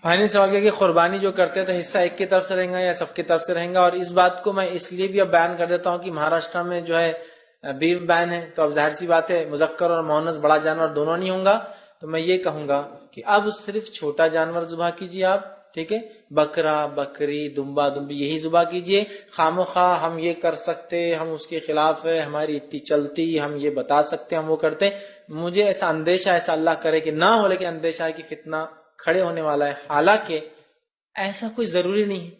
نے سوال کیا کہ قربانی جو کرتے ہیں تو حصہ ایک کی طرف سے رہیں گا یا سب کی طرف سے رہیں گا؟ اور اس بات کو میں اس لیے بھی اب بیان کر دیتا ہوں کہ مہاراشٹر میں جو ہے بیف بین ہے، تو اب ظاہر سی بات ہے مذکر اور مؤنث بڑا جانور دونوں نہیں ہوں گا، تو میں یہ کہوں گا کہ اب صرف چھوٹا جانور ذبح کیجیے آپ، ٹھیک ہے، بکرا بکری دمبا دمبی یہی ذبح کیجیے۔ خام و خواہ ہم یہ کر سکتے، ہم اس کے خلاف ہے، ہماری اتنی چلتی، ہم یہ بتا سکتے، ہم وہ کرتے، مجھے ایسا اندیشہ، ایسا اللہ کرے کہ نہ ہو، لیکن اندیشہ ہے کہ فتنہ کھڑے ہونے والا ہے، حالانکہ ایسا کوئی ضروری نہیں ہے۔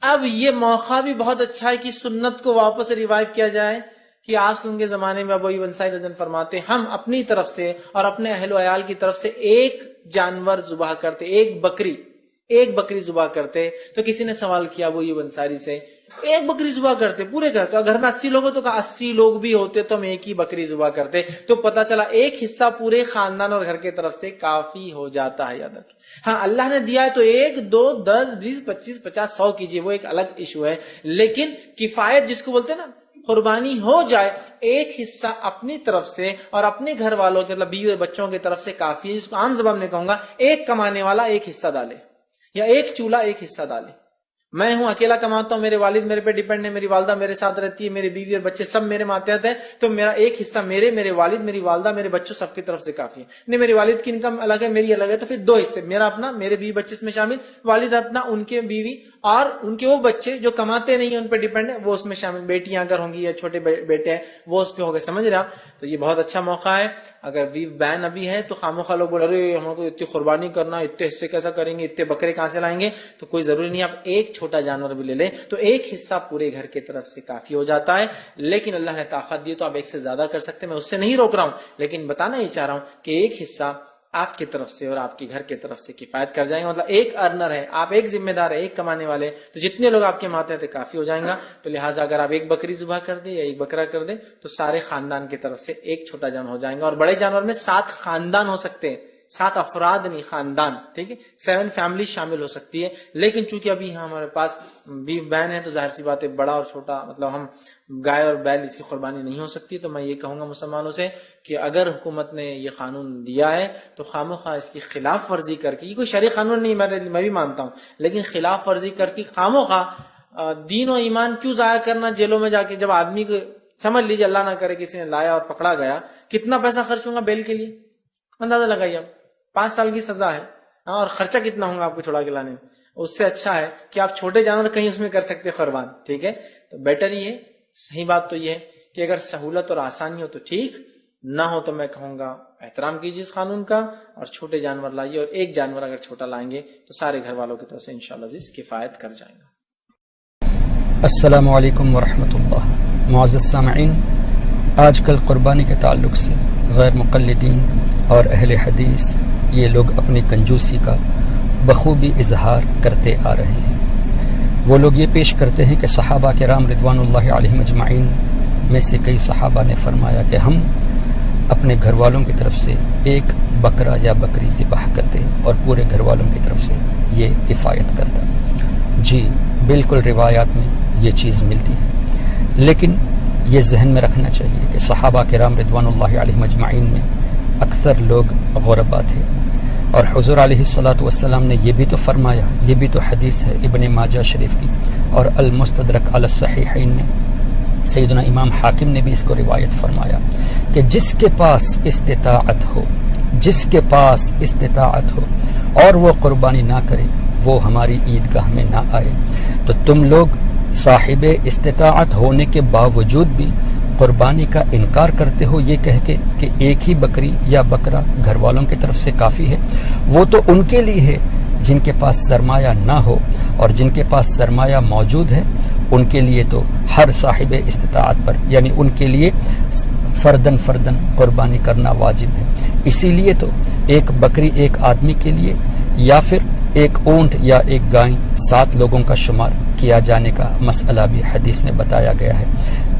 اب یہ موقع بھی بہت اچھا ہے کہ سنت کو واپس ریوائیو کیا جائے، کہ آسلم کے زمانے میں ابو ایوب انصاری رضی اللہ عنہ فرماتے ہم اپنی طرف سے اور اپنے اہل و عیال کی طرف سے ایک جانور ذبح کرتے، ایک بکری ذبح کرتے۔ تو کسی نے سوال کیا ابو ایوب انصاری سے، ایک بکری ذبح کرتے پورے گھر کا، گھر میں 80 لوگ ہو تو 80 لوگ بھی ہوتے تو ہم ایک ہی بکری ذبح کرتے، تو پتہ چلا ایک حصہ پورے خاندان اور گھر کی طرف سے کافی ہو جاتا ہے۔ یاد رکھیں، ہاں اللہ نے دیا ہے تو 1 2 10 20 25 50 100 کیجیے، وہ ایک الگ ایشو ہے، لیکن کفایت جس کو بولتے ہیں نا، قربانی ہو جائے، ایک حصہ اپنی طرف سے اور اپنے گھر والوں کے مطلب بیوی بچوں کی طرف سے کافی ہے۔ جس کو عام زبان میں کہوں گا، ایک کمانے والا ایک حصہ ڈالے، یا ایک چولہا ایک حصہ ڈالے۔ میں ہوں اکیلا کماتا ہوں، میرے والد میرے پہ ڈیپینڈ ہے، میری والدہ میرے ساتھ رہتی ہے، میری بیوی اور بچے سب میرے ماتحت ہیں، تو میرا ایک حصہ میرے والد میری والدہ میرے بچوں سب کی طرف سے کافی ہے۔ نہیں میری والد کی انکم الگ ہے، میری الگ ہے، تو پھر 2 حصے، میرا اپنا، میرے بیوی بچے اس میں شامل، والد اپنا، ان کے بیوی اور ان کے وہ بچے جو کماتے نہیں ہیں ان پہ ڈیپینڈ ہے وہ اس میں شامل، بیٹیاں اگر ہوں گی یا چھوٹے بیٹے ہیں وہ اس پہ ہو گئے، سمجھ رہے آپ؟ تو یہ بہت اچھا موقع ہے۔ اگر ویو بین ابھی ہے تو خاموخواہ لوگ بول رہے ہم کو اتنی قربانی کرنا، اتنے حصے کیسا کریں گے، اتنے بکرے کہاں سے لائیں گے؟ تو کوئی ضروری نہیں، آپ ایک چھوٹا جانور بھی لے لیں تو ایک حصہ پورے گھر کی طرف سے کافی ہو جاتا ہے۔ لیکن اللہ نے طاقت دی تو آپ ایک سے زیادہ کر سکتے، میں اس سے نہیں روک رہا ہوں، لیکن بتانا یہ چاہ رہا ہوں کہ ایک حصہ آپ کی طرف سے اور آپ کے گھر کی طرف سے کفایت کر جائیں گے۔ مطلب ایک ارنر ہے، آپ ایک ذمہ دار ہے، ایک کمانے والے، تو جتنے لوگ آپ کے ماتحت کافی ہو جائیں گا۔ تو لہٰذا اگر آپ ایک بکری ذبح کر دیں یا ایک بکرا کر دیں تو سارے خاندان کی طرف سے ایک چھوٹا جانور ہو جائیں گا۔ اور بڑے جانور میں 7 خاندان ہو سکتے ہیں، 7 افراد نہیں، خاندان، ٹھیک ہے، 7 فیملی شامل ہو سکتی ہے۔ لیکن چونکہ ابھی ہمارے پاس بیف بین ہے تو ظاہر سی بات ہے بڑا اور چھوٹا، مطلب ہم گائے اور بیل اس کی قربانی نہیں ہو سکتی۔ تو میں یہ کہوں گا مسلمانوں سے کہ اگر حکومت نے یہ قانون دیا ہے تو خام و خواہ اس کی خلاف ورزی کر کے، یہ کوئی شرعی قانون نہیں میں بھی مانتا ہوں، لیکن خلاف ورزی کر کے خام و خواہ دین و ایمان کیوں ضائع کرنا جیلوں میں جا کے؟ جب آدمی کو سمجھ لیجیے اللہ نہ کرے کسی نے لایا اور پکڑا گیا، کتنا پیسہ خرچ ہوگا بیل کے لیے؟ اندازہ لگائیے آپ، 5 سال کی سزا ہے، اور خرچہ کتنا ہوگا آپ کو چھڑا کے لانے میں؟ اس سے اچھا ہے کہ آپ چھوٹے جانور کہیں اس میں کر سکتے قربان، ٹھیک ہے؟ تو بیٹر یہ ہے، صحیح بات تو یہ ہے کہ اگر سہولت اور آسانی ہو تو ٹھیک، نہ ہو تو میں کہوں گا احترام کیجیے اس قانون کا اور چھوٹے جانور لائیے، اور ایک جانور اگر چھوٹا لائیں گے تو سارے گھر والوں کی طرف سے انشاءاللہ عزیز کفایت کر جائیں گا۔ السلام علیکم ورحمۃ اللہ۔ معزز سامعین، آج کل قربانی کے تعلق سے غیر مقلدین اور اہل حدیث یہ لوگ اپنی کنجوسی کا بخوبی اظہار کرتے آ رہے ہیں۔ وہ لوگ یہ پیش کرتے ہیں کہ صحابہ کرام رضوان اللہ علیہم اجمعین میں سے کئی صحابہ نے فرمایا کہ ہم اپنے گھر والوں کی طرف سے ایک بکرا یا بکری ذبح کرتے اور پورے گھر والوں کی طرف سے یہ کفایت کرتا۔ جی بالکل، روایات میں یہ چیز ملتی ہے، لیکن یہ ذہن میں رکھنا چاہیے کہ صحابہ کرام رضوان اللہ علیہم اجمعین میں اکثر لوگ غربا تھے، اور حضور علیہ الصلاۃ والسلام نے یہ بھی تو فرمایا، یہ بھی تو حدیث ہے ابن ماجہ شریف کی اور المستدرک علی الصحیحین میں، سیدنا امام حاکم نے بھی اس کو روایت فرمایا کہ جس کے پاس استطاعت ہو اور وہ قربانی نہ کرے وہ ہماری عیدگاہ میں نہ آئے۔ تو تم لوگ صاحب استطاعت ہونے کے باوجود بھی قربانی کا انکار کرتے ہو یہ کہہ کے کہ ایک ہی بکری یا بکرا گھر والوں کی طرف سے کافی ہے۔ وہ تو ان کے لیے ہے جن کے پاس سرمایہ نہ ہو، اور جن کے پاس سرمایہ موجود ہے ان کے لیے تو ہر صاحب استطاعت پر، یعنی ان کے لیے فردن قربانی کرنا واجب ہے۔ اسی لیے تو ایک بکری ایک آدمی کے لیے، یا پھر ایک اونٹ یا ایک گائے 7 لوگوں کا شمار کیا جانے کا مسئلہ بھی حدیث میں بتایا گیا ہے۔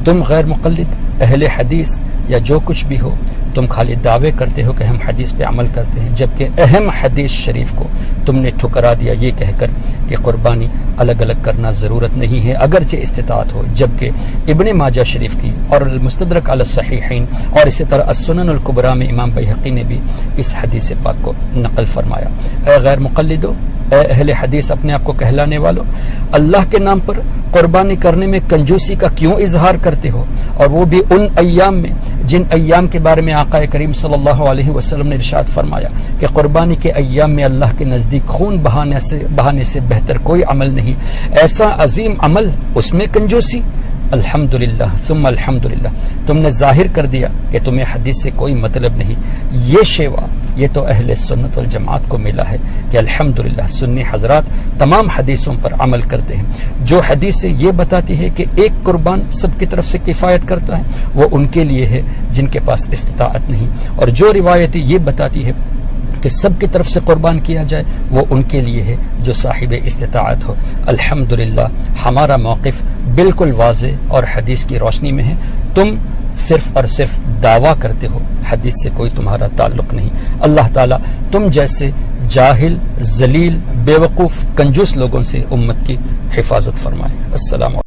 تم غیر مقلد، اہل حدیث یا جو کچھ بھی ہو، تم خالی دعوے کرتے ہو کہ ہم حدیث پہ عمل کرتے ہیں، جبکہ اہم حدیث شریف کو تم نے ٹھکرا دیا یہ کہہ کر کہ قربانی الگ الگ کرنا ضرورت نہیں ہے اگرچہ استطاعت ہو، جبکہ ابن ماجہ شریف کی اور المستدرک علی الصحیحین اور اسی طرح السنن الکبریٰ میں امام بیہقی نے بھی اس حدیث پاک کو نقل فرمایا۔ اے غیر مقلدو، اے اہل حدیث اپنے آپ کو کہلانے والوں، اللہ کے نام پر قربانی کرنے میں کنجوسی کا کیوں اظہار کرتے ہو، اور وہ بھی ان ایام میں جن ایام کے بارے میں آقا کریم صلی اللہ علیہ وسلم نے ارشاد فرمایا کہ قربانی کے ایام میں اللہ کے نزدیک خون بہانے سے بہتر کوئی عمل نہیں، ایسا عظیم عمل، اس میں کنجوسی۔ الحمدللہ ثم الحمدللہ، تم نے ظاہر کر دیا کہ تمہیں حدیث سے کوئی مطلب نہیں۔ یہ شیوا، یہ تو اہل سنت والجماعت کو ملا ہے کہ الحمدللہ سنی حضرات تمام حدیثوں پر عمل کرتے ہیں۔ جو حدیث یہ بتاتی ہے کہ ایک قربان سب کی طرف سے کفایت کرتا ہے، وہ ان کے لیے ہے جن کے پاس استطاعت نہیں، اور جو روایت یہ بتاتی ہے کہ سب کی طرف سے قربان کیا جائے، وہ ان کے لیے ہے جو صاحب استطاعت ہو۔ الحمدللہ ہمارا موقف بالکل واضح اور حدیث کی روشنی میں ہے۔ تم صرف اور صرف دعویٰ کرتے ہو، حدیث سے کوئی تمہارا تعلق نہیں۔ اللہ تعالیٰ تم جیسے جاہل، ذلیل، بے وقوف، کنجوس لوگوں سے امت کی حفاظت فرمائے۔ السلام علیکم۔